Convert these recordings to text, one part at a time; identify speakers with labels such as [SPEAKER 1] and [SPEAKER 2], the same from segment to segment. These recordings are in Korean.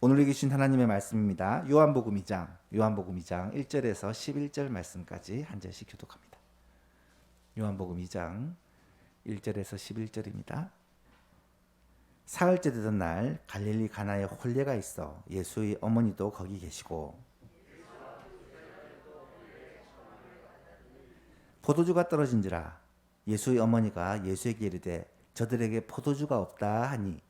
[SPEAKER 1] 오늘 읽으신 하나님의 말씀입니다. 요한복음 2장 1절에서 11절 말씀까지 한 절씩 교독합니다. 요한복음 2장 1절에서 11절입니다. 사흘째 되던 날 갈릴리 가나에 혼례가 있어 예수의 어머니도 거기 계시고 포도주가 떨어진지라 예수의 어머니가 예수에게 이르되 저들에게 포도주가 없다 하니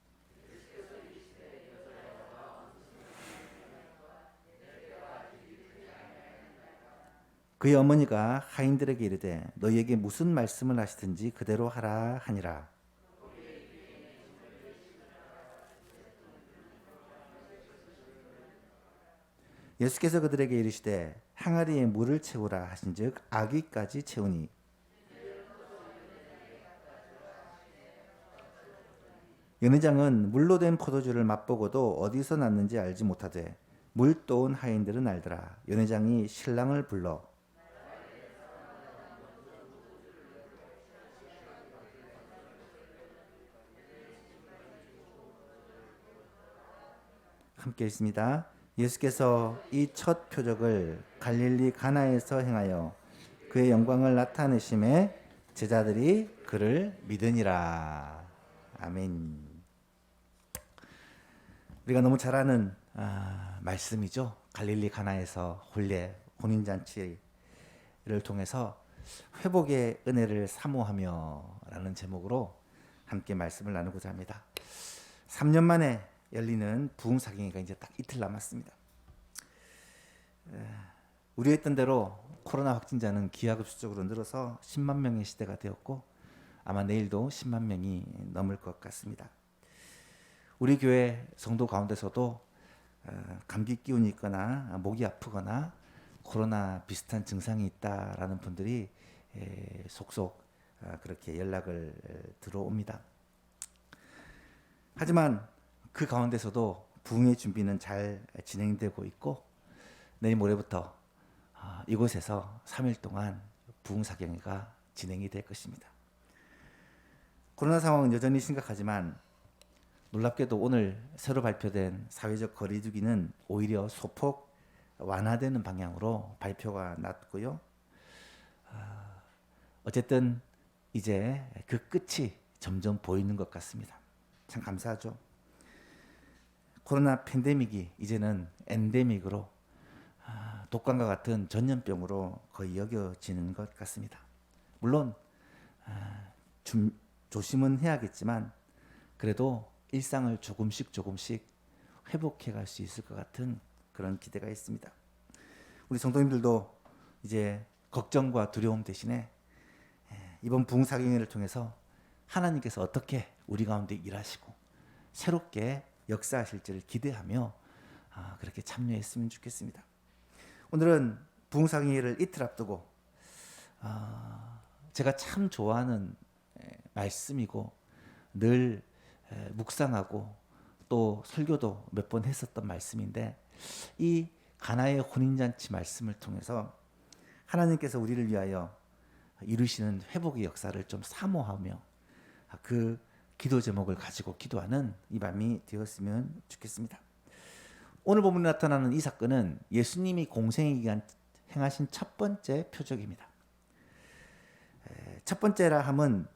[SPEAKER 1] 그의 어머니가 하인들에게 이르되 너희에게 무슨 말씀을 하시든지 그대로 하라 하니라. 예수께서 그들에게 이르시되 항아리에 물을 채우라 하신즉 아귀까지 채우니 연회장은 물로 된 포도주를 맛보고도 어디서 났는지 알지 못하되 물 떠온 하인들은 알더라. 연회장이 신랑을 불러 함께 있습니다. 예수께서 이 첫 표적을 갈릴리 가나에서 행하여 그의 영광을 나타내심에 제자들이 그를 믿으니라. 아멘. 우리가 너무 잘 아는 말씀이죠. 갈릴리 가나에서 혼인잔치를 통해서 회복의 은혜를 사모하며 라는 제목으로 함께 말씀을 나누고자 합니다. 3년 만에 열리는 부흥사경회가 이제 딱 이틀 남았습니다. 우려했던 대로 코로나 확진자는 기하급수적으로 늘어서 10만 명의 시대가 되었고 아마 내일도 10만 명이 넘을 것 같습니다. 우리 교회 성도 가운데서도 감기 기운이 있거나 목이 아프거나 코로나 비슷한 증상이 있다라는 분들이 속속 그렇게 연락을 들어옵니다. 하지만 그 가운데서도 부흥의 준비는 잘 진행되고 있고 내일 모레부터 이곳에서 3일 동안 부흥사경회가 진행이 될 것입니다. 코로나 상황은 여전히 심각하지만 놀랍게도 오늘 새로 발표된 사회적 거리두기는 오히려 소폭 완화되는 방향으로 발표가 났고요. 어쨌든 이제 그 끝이 점점 보이는 것 같습니다. 참 감사하죠. 코로나 팬데믹이 이제는 엔데믹으로 독감과 같은 전염병으로 거의 여겨지는 것 같습니다. 물론 좀 조심은 해야겠지만 그래도 일상을 조금씩 회복해 갈 수 있을 것 같은 그런 기대가 있습니다. 우리 성도님들도 이제 걱정과 두려움 대신에 이번 부흥사경회를 통해서 하나님께서 어떻게 우리 가운데 일하시고 새롭게 역사하실지를 기대하며 그렇게 참여했으면 좋겠습니다. 오늘은 부흥사경회를 이틀 앞두고 제가 참 좋아하는 말씀이고 늘 묵상하고 또 설교도 몇 번 했었던 말씀인데 이 가나의 혼인잔치 말씀을 통해서 하나님께서 우리를 위하여 이루시는 회복의 역사를 좀 사모하며 그 기도 제목을 가지고 기도하는 이 밤이 되었으면 좋겠습니다. 오늘 본문에 나타나는 이 사건은 예수님이 공생의 기간 행하신 첫 번째 표적입니다. 첫 번째라 함은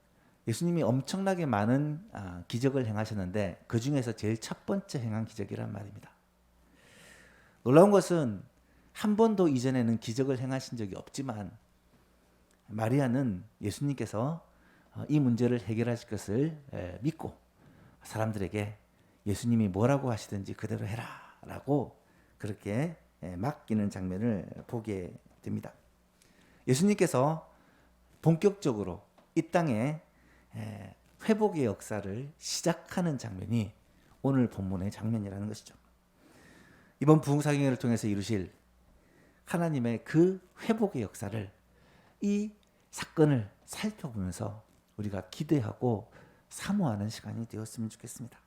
[SPEAKER 1] 예수님이 엄청나게 많은 기적을 행하셨는데 그 중에서 제일 첫 번째 행한 기적이란 말입니다. 놀라운 것은 한 번도 이전에는 기적을 행하신 적이 없지만 마리아는 예수님께서 이 문제를 해결하실 것을 믿고 사람들에게 예수님이 뭐라고 하시든지 그대로 해라 라고 그렇게 맡기는 장면을 보게 됩니다. 예수님께서 본격적으로 이 땅에 회복의 역사를 시작하는 장면이 오늘 본문의 장면이라는 것이죠. 이번 부흥사경회를 통해서 이루실 하나님의 그 회복의 역사를 이 사건을 살펴보면서 우리가 기대하고 사모하는 시간이 되었으면 좋겠습니다.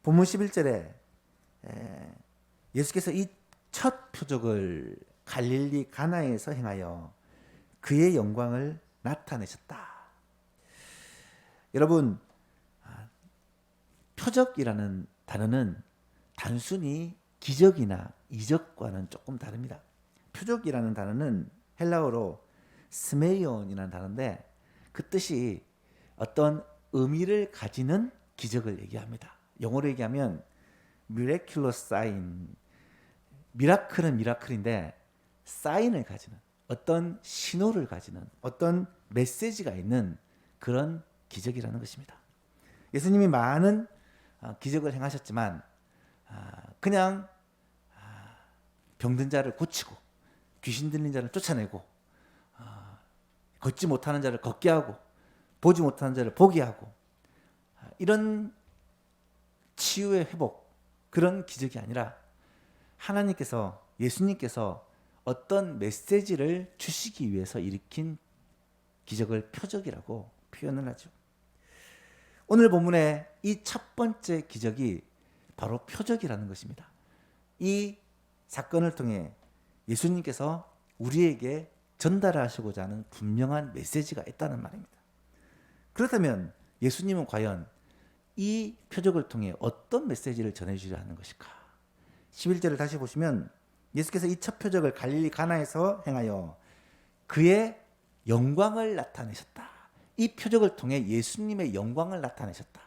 [SPEAKER 1] 본문 11절에 예수께서 이 첫 표적을 갈릴리 가나에서 행하여 그의 영광을 나타내셨다. 여러분, 표적이라는 단어는 단순히 기적이나 이적과는 조금 다릅니다. 표적이라는 단어는 헬라어로 스메이온이라는 단어인데 그 뜻이 어떤 의미를 가지는 기적을 얘기합니다. 영어로 얘기하면 miraculous sign. 미라클은 미라클인데 사인을 가지는 어떤 신호를 가지는 어떤 메시지가 있는 그런 기적이라는 것입니다. 예수님이 많은 기적을 행하셨지만 그냥 병든 자를 고치고 귀신 들린 자를 쫓아내고 걷지 못하는 자를 걷게 하고 보지 못하는 자를 보게 하고 이런 치유의 회복 그런 기적이 아니라 하나님께서 예수님께서 어떤 메시지를 주시기 위해서 일으킨 기적을 표적이라고 표현을 하죠. 오늘 본문의 이 첫 번째 기적이 바로 표적이라는 것입니다. 이 사건을 통해 예수님께서 우리에게 전달하시고자 하는 분명한 메시지가 있다는 말입니다. 그렇다면 예수님은 과연 이 표적을 통해 어떤 메시지를 전해주려 하는 것일까? 11절을 다시 보시면 예수께서 이 첫 표적을 갈릴리 가나에서 행하여 그의 영광을 나타내셨다. 이 표적을 통해 예수님의 영광을 나타내셨다.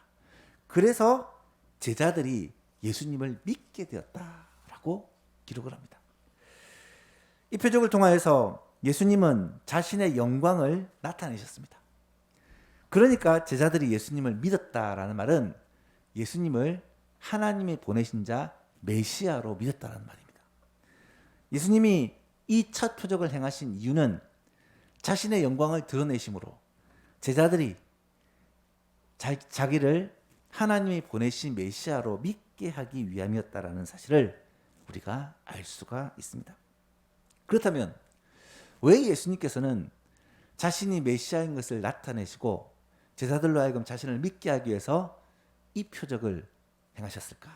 [SPEAKER 1] 그래서 제자들이 예수님을 믿게 되었다라고 기록을 합니다. 이 표적을 통하여서 예수님은 자신의 영광을 나타내셨습니다. 그러니까 제자들이 예수님을 믿었다라는 말은 예수님을 하나님이 보내신 자 메시아로 믿었다라는 말입니다. 예수님이 이 첫 표적을 행하신 이유는 자신의 영광을 드러내심으로 제자들이 자기를 하나님이 보내신 메시아로 믿게 하기 위함이었다라는 사실을 우리가 알 수가 있습니다. 그렇다면 왜 예수님께서는 자신이 메시아인 것을 나타내시고 제자들로 하여금 자신을 믿게 하기 위해서 이 표적을 행하셨을까?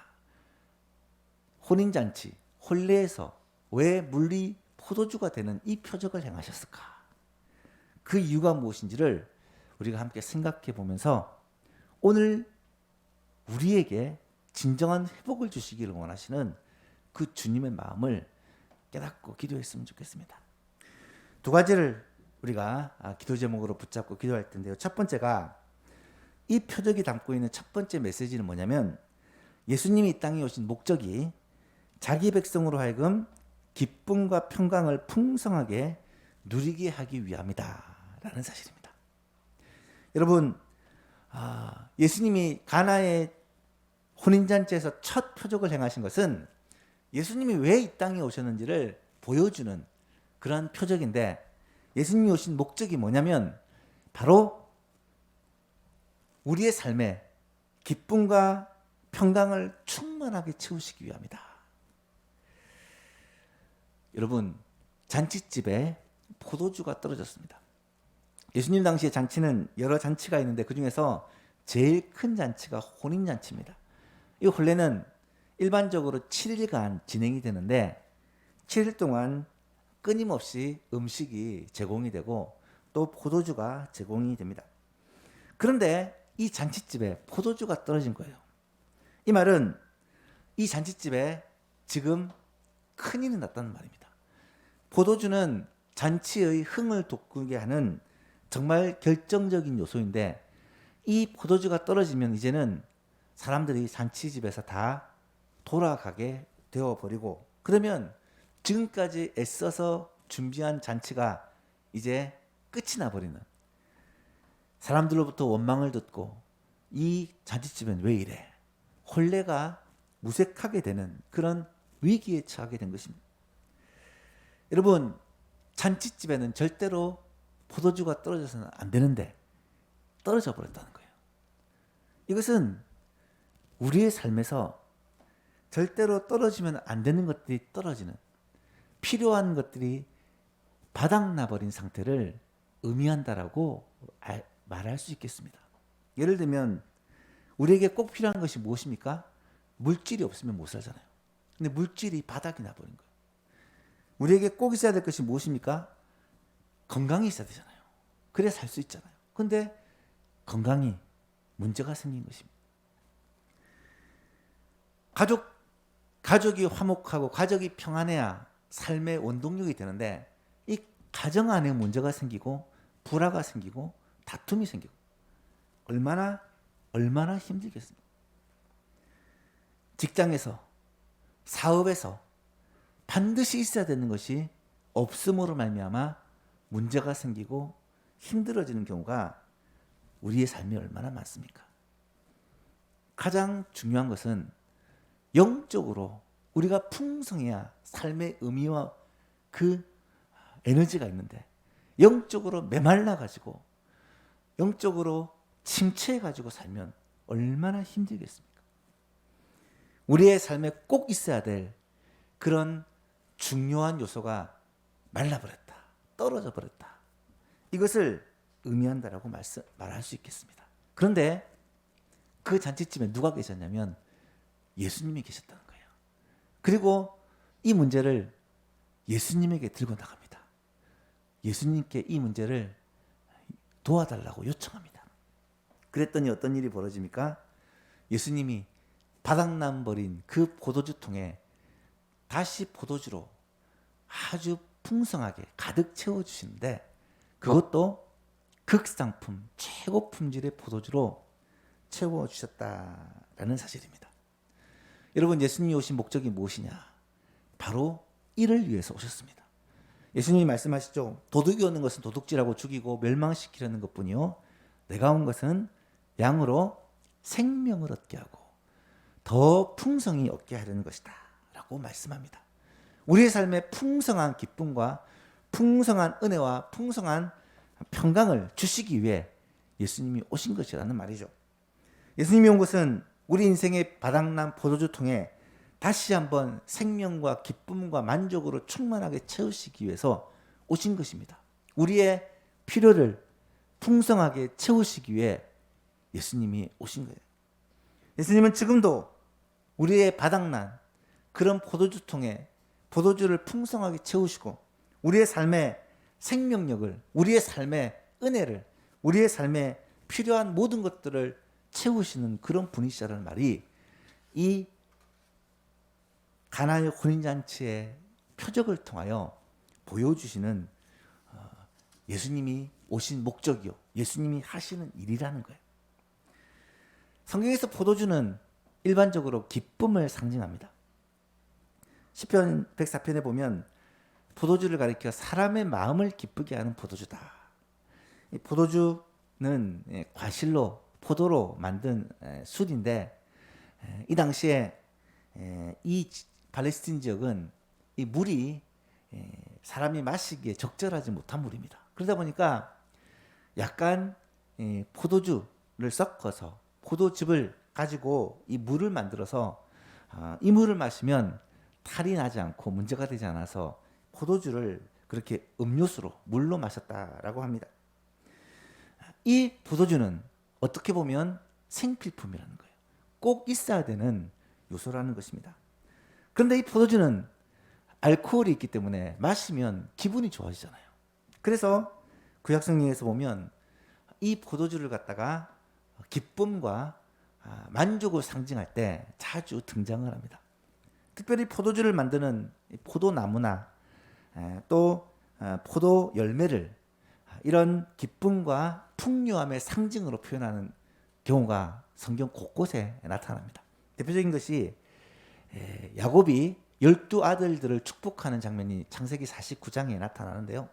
[SPEAKER 1] 혼인잔치, 혼례에서 왜 물리 포도주가 되는 이 표적을 행하셨을까? 그 이유가 무엇인지를 우리가 함께 생각해 보면서 오늘 우리에게 진정한 회복을 주시기를 원하시는 그 주님의 마음을 깨닫고 기도했으면 좋겠습니다. 두 가지를 우리가 기도 제목으로 붙잡고 기도할 텐데요. 첫 번째가 이 표적이 담고 있는 첫 번째 메시지는 뭐냐면 예수님이 이 땅에 오신 목적이 자기 백성으로 하여금 기쁨과 평강을 풍성하게 누리게 하기 위함이다 라는 사실입니다. 여러분 예수님이 가나의 혼인잔치에서 첫 표적을 행하신 것은 예수님이 왜 이 땅에 오셨는지를 보여주는 그런 표적인데 예수님이 오신 목적이 뭐냐면 바로 우리의 삶에 기쁨과 평강을 충만하게 채우시기 위함이다. 여러분 잔치집에 포도주가 떨어졌습니다. 예수님 당시에 잔치는 여러 잔치가 있는데 그 중에서 제일 큰 잔치가 혼인잔치입니다. 이 혼례는 일반적으로 7일간 진행이 되는데 7일 동안 끊임없이 음식이 제공이 되고 또 포도주가 제공이 됩니다. 그런데 이 잔치집에 포도주가 떨어진 거예요. 이 말은 이 잔치집에 지금 큰일이 났다는 말입니다. 포도주는 잔치의 흥을 돋구게 하는 정말 결정적인 요소인데 이 포도주가 떨어지면 이제는 사람들이 잔치집에서 다 돌아가게 되어버리고 그러면 지금까지 애써서 준비한 잔치가 이제 끝이 나버리는 사람들로부터 원망을 듣고 이 잔치집은 왜 이래? 혼례가 무색하게 되는 그런 위기에 처하게 된 것입니다. 여러분 잔치집에는 절대로 포도주가 떨어져서는 안 되는데 떨어져 버렸다는 거예요. 이것은 우리의 삶에서 절대로 떨어지면 안 되는 것들이 떨어지는 필요한 것들이 바닥나버린 상태를 의미한다라고 말할 수 있겠습니다. 예를 들면 우리에게 꼭 필요한 것이 무엇입니까? 물질이 없으면 못 살잖아요. 근데 물질이 바닥이 나버린 거예요. 우리에게 꼭 있어야 될 것이 무엇입니까? 건강이 있어야 되잖아요. 그래야 살 수 있잖아요. 근데 건강이 문제가 생긴 것입니다. 가족이 화목하고 가족이 평안해야 삶의 원동력이 되는데 이 가정 안에 문제가 생기고 불화가 생기고 다툼이 생기고 얼마나 힘들겠습니까? 직장에서 사업에서 반드시 있어야 되는 것이 없음으로 말미암아 문제가 생기고 힘들어지는 경우가 우리의 삶에 얼마나 많습니까? 가장 중요한 것은 영적으로 우리가 풍성해야 삶의 의미와 그 에너지가 있는데 영적으로 메말라 가지고 영적으로 침체해 가지고 살면 얼마나 힘들겠습니까? 우리의 삶에 꼭 있어야 될 그런 중요한 요소가 말라버렸다, 떨어져 버렸다. 이것을 의미한다라고 말할 수 있겠습니다. 그런데 그 잔치집에 누가 계셨냐면 예수님이 계셨다는 거예요. 그리고 이 문제를 예수님에게 들고 나갑니다. 예수님께 이 문제를 도와달라고 요청합니다. 그랬더니 어떤 일이 벌어집니까? 예수님이 바닥난 버린 그 포도주통에 다시 포도주로 아주 풍성하게 가득 채워주시는데 그것도 극상품, 최고 품질의 포도주로 채워주셨다라는 사실입니다. 여러분, 예수님이 오신 목적이 무엇이냐? 바로 이를 위해서 오셨습니다. 예수님이 말씀하시죠. 도둑이 오는 것은 도둑질하고 죽이고 멸망시키려는 것뿐이요, 내가 온 것은 양으로 생명을 얻게 하고 더 풍성히 얻게 하려는 것이다 라고 말씀합니다. 우리의 삶에 풍성한 기쁨과 풍성한 은혜와 풍성한 평강을 주시기 위해 예수님이 오신 것이라는 말이죠. 예수님이 온 것은 우리 인생의 바닥난 포도주통에 다시 한번 생명과 기쁨과 만족으로 충만하게 채우시기 위해서 오신 것입니다. 우리의 필요를 풍성하게 채우시기 위해 예수님이 오신 거예요. 예수님은 지금도 우리의 바닥난 그런 포도주통에 포도주를 풍성하게 채우시고 우리의 삶의 생명력을, 우리의 삶의 은혜를, 우리의 삶에 필요한 모든 것들을 채우시는 그런 분이시라는 말이 이 가나의 혼인잔치의 표적을 통하여 보여주시는 예수님이 오신 목적이요, 예수님이 하시는 일이라는 거예요. 성경에서 포도주는 일반적으로 기쁨을 상징합니다. 시편 104편에 보면 포도주를 가리켜 사람의 마음을 기쁘게 하는 포도주다. 이 포도주는 과실로 포도로 만든 술인데 이 당시에 이 팔레스틴 지역은 이 물이 사람이 마시기에 적절하지 못한 물입니다. 그러다 보니까 약간 포도주를 섞어서 포도즙을 가지고 이 물을 만들어서 이 물을 마시면 탈이 나지 않고 문제가 되지 않아서 포도주를 그렇게 음료수로 물로 마셨다라고 합니다. 이 포도주는 어떻게 보면 생필품이라는 거예요. 꼭 있어야 되는 요소라는 것입니다. 그런데 이 포도주는 알코올이 있기 때문에 마시면 기분이 좋아지잖아요. 그래서 구약성경에서 보면 이 포도주를 갖다가 기쁨과 만족을 상징할 때 자주 등장을 합니다. 특별히 포도주를 만드는 포도나무나 또 포도 열매를 이런 기쁨과 풍요함의 상징으로 표현하는 경우가 성경 곳곳에 나타납니다. 대표적인 것이 야곱이 12아들들을 축복하는 장면이 창세기 49장에 나타나는데요.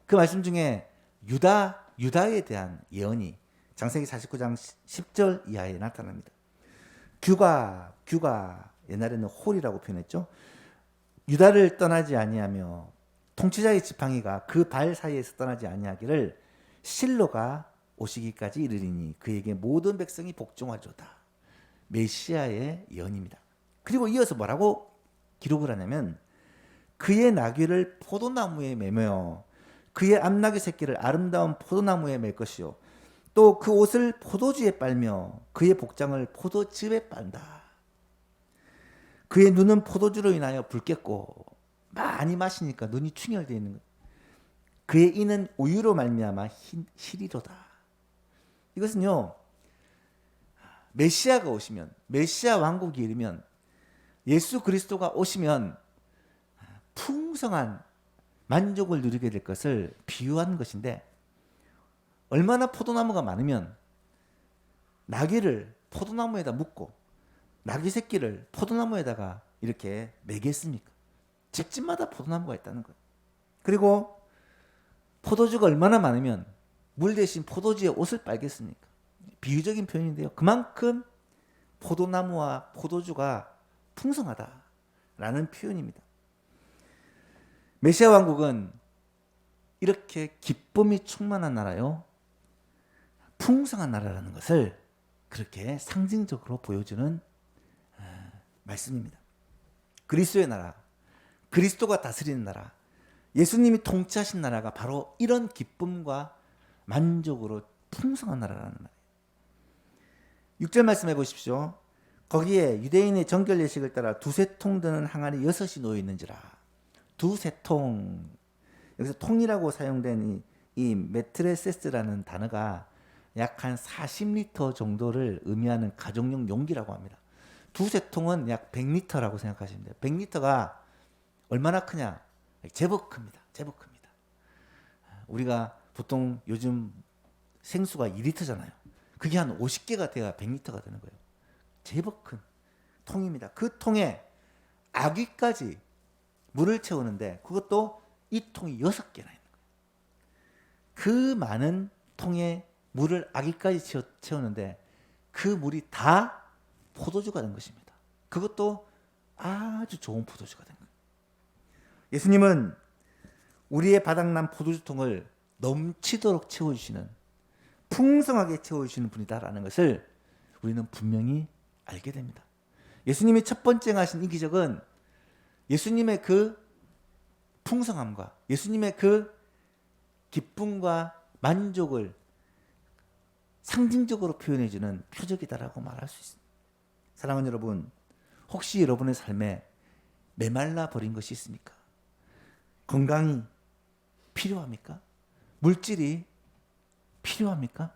[SPEAKER 1] 그 말씀 중에 유다에 대한 예언이 창세기 49장 10절 이하에 나타납니다. 규가 옛날에는 홀이라고 표현했죠. 유다를 떠나지 아니하며 통치자의 지팡이가 그 발 사이에서 떠나지 아니하기를 실로가 오시기까지 이르리니 그에게 모든 백성이 복종하리로다. 메시아의 예언입니다. 그리고 이어서 뭐라고 기록을 하냐면 그의 나귀를 포도나무에 매며 그의 암나귀 새끼를 아름다운 포도나무에 맬 것이요 또 그 옷을 포도주에 빨며 그의 복장을 포도즙에 빤다. 그의 눈은 포도주로 인하여 붉겠고 많이 마시니까 눈이 충혈되어 있는 것. 그의 이는 우유로 말미암아 희리로다. 이것은요, 메시아가 오시면, 메시아 왕국이 이르면, 예수 그리스도가 오시면 풍성한 만족을 누리게 될 것을 비유한 것인데, 얼마나 포도나무가 많으면 나귀를 포도나무에다 묶고 나귀 새끼를 포도나무에다가 이렇게 매겠습니까? 집집마다 포도나무가 있다는 거예요. 그리고 포도주가 얼마나 많으면 물 대신 포도주에 옷을 빨겠습니까? 비유적인 표현인데요. 그만큼 포도나무와 포도주가 풍성하다라는 표현입니다. 메시아 왕국은 이렇게 기쁨이 충만한 나라요, 풍성한 나라라는 것을 그렇게 상징적으로 보여주는 말씀입니다. 그리스도의 나라, 그리스도가 다스리는 나라, 예수님이 통치하신 나라가 바로 이런 기쁨과 만족으로 풍성한 나라라는 말이에요. 6절 말씀해 보십시오. 거기에 유대인의 정결 예식을 따라 두세 통 드는 항아리 6이 놓여 있는지라. 두세 통. 여기서 통이라고 사용된 이 메트레세스라는 단어가 약 한 40리터 정도를 의미하는 가정용 용기라고 합니다. 두세 통은 약 100리터라고 생각하시면 돼요. 100리터가 얼마나 크냐? 제법 큽니다. 제법 큽니다. 우리가 보통 요즘 생수가 2리터잖아요. 그게 한 50개가 돼야 100리터가 되는 거예요. 제법 큰 통입니다. 그 통에 아귀까지 물을 채우는데 그것도 이 통이 6개나 있는 거예요. 그 많은 통에 물을 아귀까지 채우는데 그 물이 다 포도주가 된 것입니다. 그것도 아주 좋은 포도주가 된 거예요. 예수님은 우리의 바닥난 포도주통을 넘치도록 채워주시는, 풍성하게 채워주시는 분이다라는 것을 우리는 분명히 알게 됩니다. 예수님이 첫 번째 하신 이 기적은 예수님의 그 풍성함과 예수님의 그 기쁨과 만족을 상징적으로 표현해주는 표적이다라고 말할 수 있습니다. 사랑하는 여러분, 혹시 여러분의 삶에 메말라 버린 것이 있습니까? 건강이 필요합니까? 물질이 필요합니까?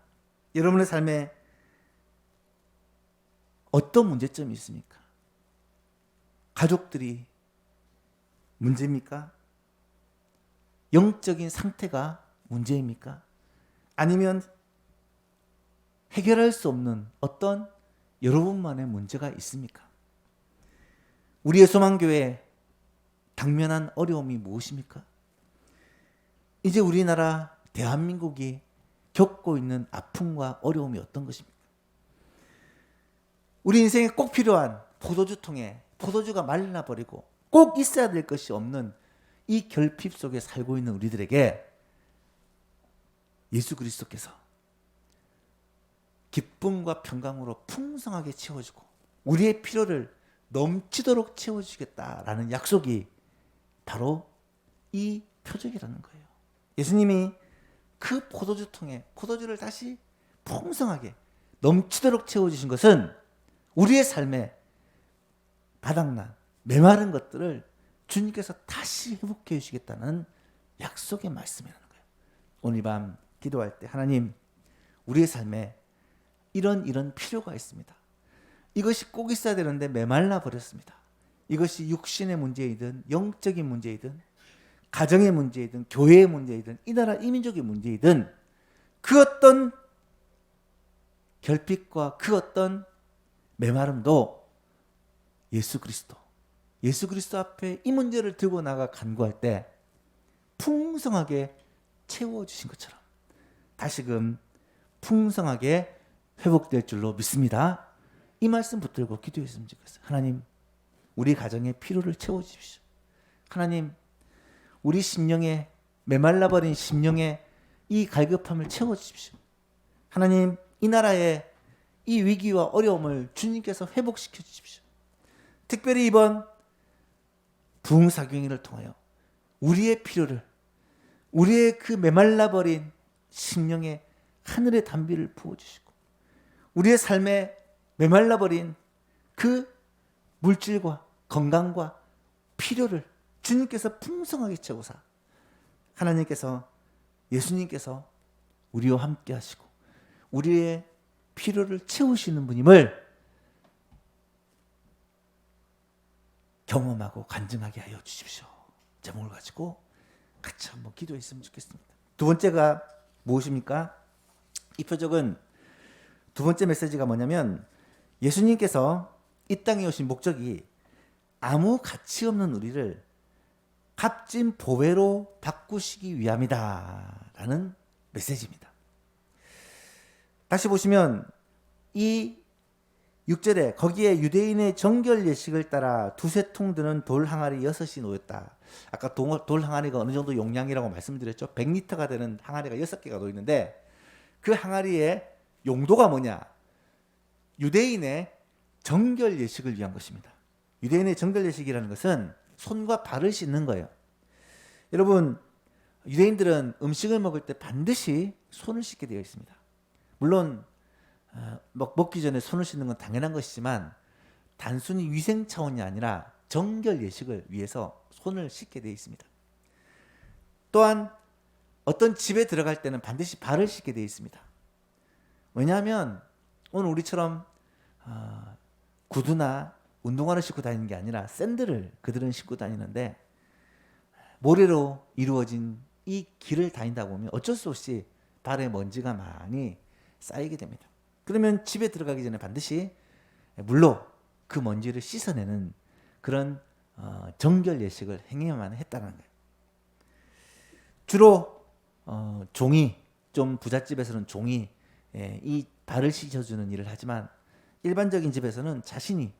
[SPEAKER 1] 여러분의 삶에 어떤 문제점이 있습니까? 가족들이 문제입니까? 영적인 상태가 문제입니까? 아니면 해결할 수 없는 어떤 여러분만의 문제가 있습니까? 우리의 소망교회에 당면한 어려움이 무엇입니까? 이제 우리나라 대한민국이 겪고 있는 아픔과 어려움이 어떤 것입니까? 우리 인생에 꼭 필요한 포도주통에 포도주가 말라버리고 꼭 있어야 될 것이 없는 이 결핍 속에 살고 있는 우리들에게 예수 그리스도께서 기쁨과 평강으로 풍성하게 채워주고 우리의 필요를 넘치도록 채워주겠다라는 약속이 바로 이 표적이라는 거예요. 예수님이 그 포도주통에 포도주를 다시 풍성하게 넘치도록 채워주신 것은 우리의 삶에 바닥난 메마른 것들을 주님께서 다시 회복해 주시겠다는 약속의 말씀이라는 거예요. 오늘 밤 기도할 때 하나님, 우리의 삶에 이런 필요가 있습니다. 이것이 꼭 있어야 되는데 메말라 버렸습니다. 이것이 육신의 문제이든 영적인 문제이든 가정의 문제이든 교회의 문제이든 이 나라 이민족의 문제이든 그 어떤 결핍과 그 어떤 메마름도 예수 그리스도 앞에 이 문제를 들고 나가 간구할 때 풍성하게 채워주신 것처럼 다시금 풍성하게 회복될 줄로 믿습니다. 이 말씀 붙들고 기도했으면 좋겠어요. 하나님, 우리 가정의 필요를 채워주십시오. 하나님, 우리 심령에 메말라버린 심령의 이 갈급함을 채워주십시오. 하나님, 이 나라의 이 위기와 어려움을 주님께서 회복시켜 주십시오. 특별히 이번 부흥사경회를 통하여 우리의 필요를, 우리의 그 메말라버린 심령에 하늘의 단비를 부어주시고 우리의 삶에 메말라버린 그 물질과 건강과 필요를 주님께서 풍성하게 채우사 하나님께서, 예수님께서 우리와 함께 하시고 우리의 필요를 채우시는 분임을 경험하고 간증하게 하여 주십시오. 제목을 가지고 같이 한번 기도했으면 좋겠습니다. 두 번째가 무엇입니까? 이 표적은 두 번째 메시지가 뭐냐면 예수님께서 이 땅에 오신 목적이 아무 가치 없는 우리를 값진 보배로 바꾸시기 위함이다 라는 메시지입니다. 다시 보시면 이 6절에 거기에 유대인의 정결 예식을 따라 두세 통 드는 돌 항아리 6이 놓였다. 아까 돌 항아리가 어느 정도 용량이라고 말씀드렸죠. 100리터가 되는 항아리가 6개가 놓였는데 그 항아리의 용도가 뭐냐? 유대인의 정결 예식을 위한 것입니다. 유대인의 정결 예식이라는 것은 손과 발을 씻는 거예요. 여러분, 유대인들은 음식을 먹을 때 반드시 손을 씻게 되어 있습니다. 물론 먹기 전에 손을 씻는 건 당연한 것이지만 단순히 위생 차원이 아니라 정결 예식을 위해서 손을 씻게 되어 있습니다. 또한 어떤 집에 들어갈 때는 반드시 발을 씻게 되어 있습니다. 왜냐하면 오늘 우리처럼 구두나 운동화를 신고 다니는 게 아니라 샌들을 그들은 신고 다니는데 모래로 이루어진 이 길을 다니다 보면 어쩔 수 없이 발에 먼지가 많이 쌓이게 됩니다. 그러면 집에 들어가기 전에 반드시 물로 그 먼지를 씻어내는 그런 정결 예식을 행해야만 했다는 거예요. 주로 종이, 좀 부잣집에서는 종이 이 발을 씻어주는 일을 하지만 일반적인 집에서는 자신이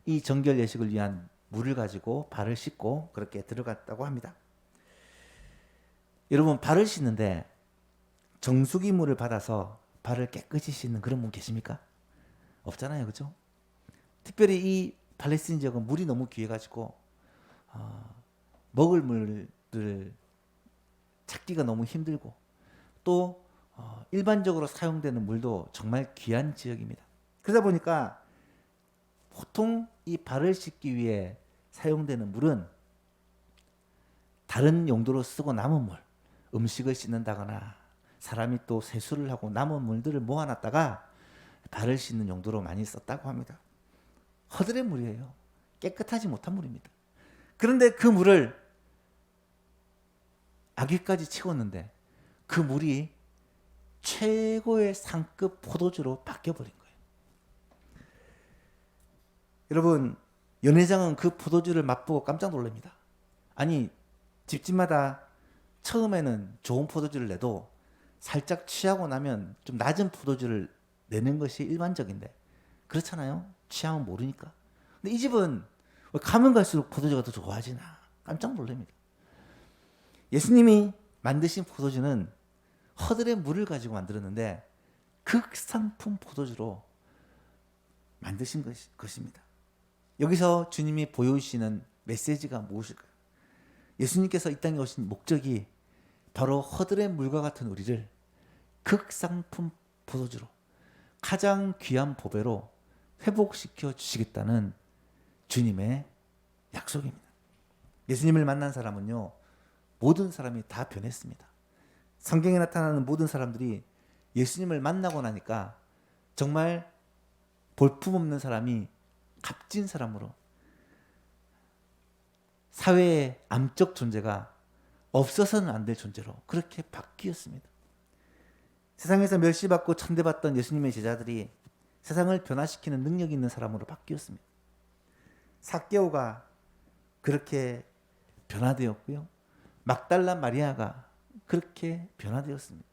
[SPEAKER 1] 이 정결 예식을 위한 물을 가지고 발을 씻고 그렇게 들어갔다고 합니다. 여러분, 발을 씻는데 정수기 물을 받아서 발을 깨끗이 씻는 그런 분 계십니까? 없잖아요, 그죠? 특별히 이 팔레스틴 지역은 물이 너무 귀해가지고 먹을 물을 찾기가 너무 힘들고 또 일반적으로 사용되는 물도 정말 귀한 지역입니다. 그러다 보니까 보통 이 발을 씻기 위해 사용되는 물은 다른 용도로 쓰고 남은 물, 음식을 씻는다거나 사람이 또 세수를 하고 남은 물들을 모아놨다가 발을 씻는 용도로 많이 썼다고 합니다. 허드렛 물이에요. 깨끗하지 못한 물입니다. 그런데 그 물을 아귀까지 채웠는데 그 물이 최고의 상급 포도주로 바뀌어버린 거예요. 여러분, 연회장은 그 포도주를 맛보고 깜짝 놀랍니다. 아니, 집집마다 처음에는 좋은 포도주를 내도 살짝 취하고 나면 좀 낮은 포도주를 내는 것이 일반적인데 그렇잖아요. 취하면 모르니까. 근데 이 집은 가면 갈수록 포도주가 더 좋아지나 깜짝 놀랍니다. 예수님이 만드신 포도주는 허들의 물을 가지고 만들었는데 극상품 포도주로 만드신 것입니다. 여기서 주님이 보여주시는 메시지가 무엇일까요? 예수님께서 이 땅에 오신 목적이 바로 허들의 물과 같은 우리를 극상품 포도주로 가장 귀한 보배로 회복시켜 주시겠다는 주님의 약속입니다. 예수님을 만난 사람은요, 모든 사람이 다 변했습니다. 성경에 나타나는 모든 사람들이 예수님을 만나고 나니까 정말 볼품없는 사람이 값진 사람으로, 사회의 암적 존재가 없어서는 안 될 존재로 그렇게 바뀌었습니다. 세상에서 멸시받고 천대받던 예수님의 제자들이 세상을 변화시키는 능력 있는 사람으로 바뀌었습니다. 삭개오가 그렇게 변화되었고요. 막달라 마리아가 그렇게 변화되었습니다.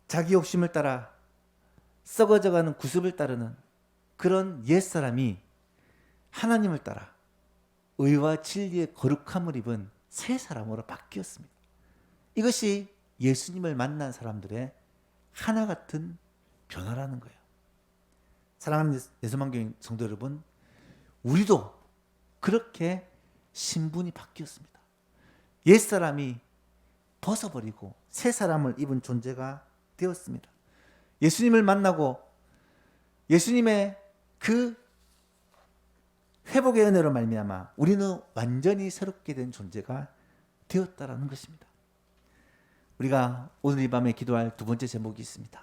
[SPEAKER 1] 자기 욕심을 따라 썩어져가는 구습을 따르는 그런 옛사람이 하나님을 따라 의와 진리의 거룩함을 입은 새 사람으로 바뀌었습니다. 이것이 예수님을 만난 사람들의 하나 같은 변화라는 거예요. 사랑하는 예수만교회 성도 여러분, 우리도 그렇게 신분이 바뀌었습니다. 옛사람이 벗어버리고 새 사람을 입은 존재가 되었습니다. 예수님을 만나고 예수님의 그 회복의 은혜로 말미암아 우리는 완전히 새롭게 된 존재가 되었다라는 것입니다. 우리가 오늘 이 밤에 기도할 두 번째 제목이 있습니다.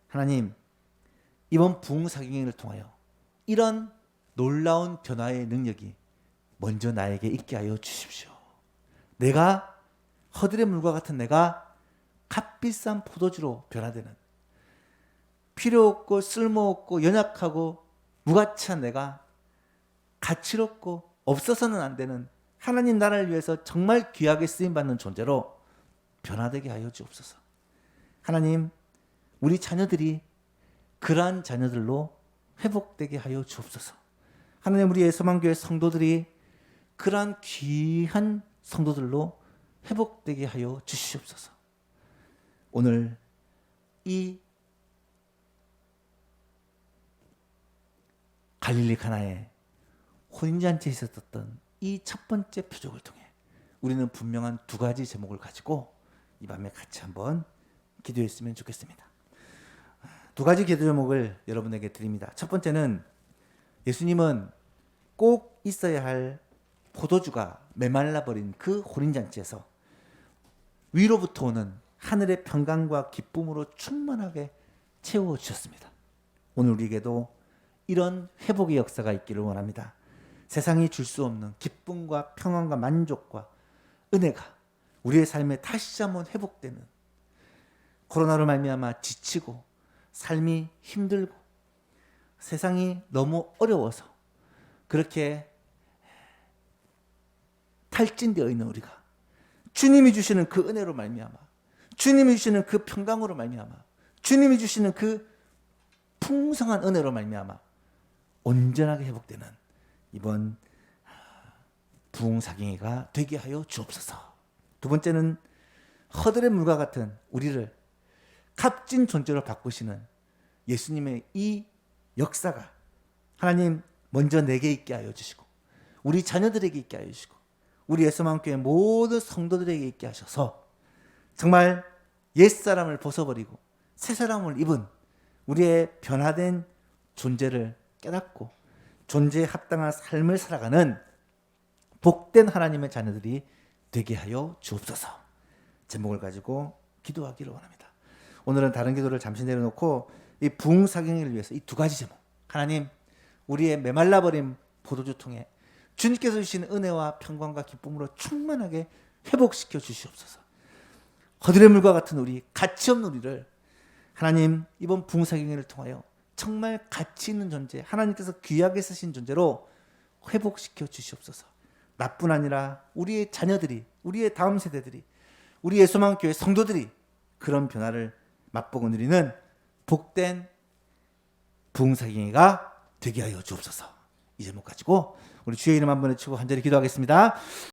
[SPEAKER 1] 하나님, 이번 부흥사경을 통하여 이런 놀라운 변화의 능력이 먼저 나에게 있게 하여 주십시오. 내가 허들의 물과 같은 내가 값비싼 포도주로 변화되는, 필요 없고 쓸모 없고 연약하고 무가치한 내가 가치롭고 없어서는 안 되는 하나님 나라를 위해서 정말 귀하게 쓰임받는 존재로 변화되게 하여 주옵소서. 하나님, 우리 자녀들이 그러한 자녀들로 회복되게 하여 주옵소서. 하나님, 우리의 소망교회 성도들이 그러한 귀한 성도들로 회복되게 하여 주시옵소서. 오늘 이 갈릴리 가나의 혼인잔치에 있었던 이 첫 번째 표적을 통해 우리는 분명한 두 가지 제목을 가지고 이 밤에 같이 한번 기도했으면 좋겠습니다. 두 가지 기도 제목을 여러분에게 드립니다. 첫 번째는 예수님은 꼭 있어야 할 포도주가 메말라 버린 그 혼인잔치에서 위로부터 오는 하늘의 평강과 기쁨으로 충만하게 채워주셨습니다. 오늘 우리에게도 이런 회복의 역사가 있기를 원합니다. 세상이 줄 수 없는 기쁨과 평안과 만족과 은혜가 우리의 삶에 다시 한번 회복되는, 코로나로 말미암아 지치고 삶이 힘들고 세상이 너무 어려워서 그렇게 탈진되어 있는 우리가 주님이 주시는 그 은혜로 말미암아, 주님이 주시는 그 평강으로 말미암아, 주님이 주시는 그 풍성한 은혜로 말미암아 온전하게 회복되는 이번 부흥사경회가 되게 하여 주옵소서. 두 번째는 허들의 물과 같은 우리를 값진 존재로 바꾸시는 예수님의 이 역사가 하나님 먼저 내게 있게 하여 주시고 우리 자녀들에게 있게 하여 주시고 우리 예수만교회 모든 성도들에게 있게 하셔서 정말 옛사람을 벗어버리고 새사람을 입은 우리의 변화된 존재를 깨닫고 존재에 합당한 삶을 살아가는 복된 하나님의 자녀들이 되게 하여 주옵소서. 제목을 가지고 기도하기를 원합니다. 오늘은 다른 기도를 잠시 내려놓고 이 부흥사경회를 위해서 이 두 가지 제목, 하나님 우리의 메말라버린 포도주 통에 주님께서 주신 은혜와 평강과 기쁨으로 충만하게 회복시켜 주시옵소서. 허들의 물과 같은 우리, 가치 없는 우리를 하나님 이번 부흥사경회를 통하여 정말 가치 있는 존재, 하나님께서 귀하게 쓰신 존재로 회복시켜 주시옵소서. 나뿐 아니라 우리의 자녀들이, 우리의 다음 세대들이, 우리 예수만교회 성도들이 그런 변화를 맛보고 누리는 복된 부흥사경회가 되게 하여 주옵소서. 이 제목 가지고 우리 주의 이름 한번 외치고 간절히 기도하겠습니다.